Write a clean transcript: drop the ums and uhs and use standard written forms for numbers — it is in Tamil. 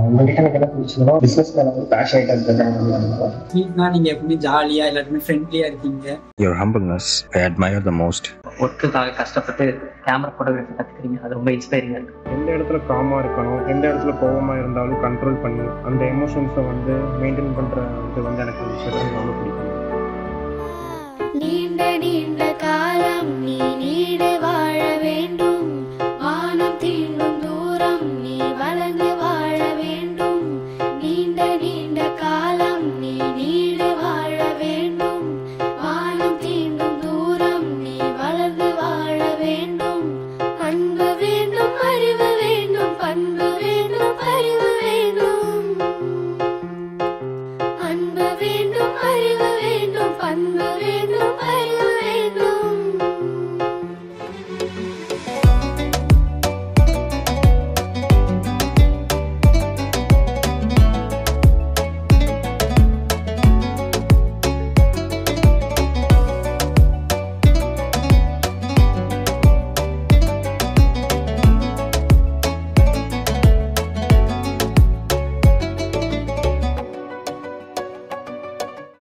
உங்ககிட்ட எனக்கு என்ன பிடிச்சதோ பிசினஸ் மேல வந்து பேஷனேட்டா இருக்கிறது. ஸ்வீட்னா நீங்க எப்பவுமே ஜாலியா எல்லாருமே ஃப்ரெண்ட்லியா இருக்கீங்க. Your humbleness I admire the most. ஒர்க்குக்காக கஷ்டப்பட்டு கேமரா போட்டோகிராஃபி கத்துக்கிறீங்க, அது ரொம்ப இன்ஸ்பைரிங்கா இருக்கு. எந்த இடத்துல காமா இருக்கணும், எந்த இடத்துல கோபமா இருந்தாலும் கண்ட்ரோல் பண்ணி அந்த எமோஷன்ஸை வந்து மெயின்டைன் பண்ற இது வந்து எனக்கு ரொம்ப பிடிக்கும். நீண்ட நீண்ட காலம் நீ நீடு வாழ வேண்டும், வானம் தீண்டும் தூரம் நீ வளர்ந்து வாழ வேண்டும். நீண்ட நீண்ட காலம் நீ நீடு வாழ வேண்டும், வானம் தீண்டும் தூரம் நீ வளர்ந்து வாழ வேண்டும். அன்பு வேண்டும், அறிவு வேண்டும், பண்பு வேண்டும், அறிவு வேண்டும். அன்பு வேண்டும், அறிவு வேண்டும், பண்பு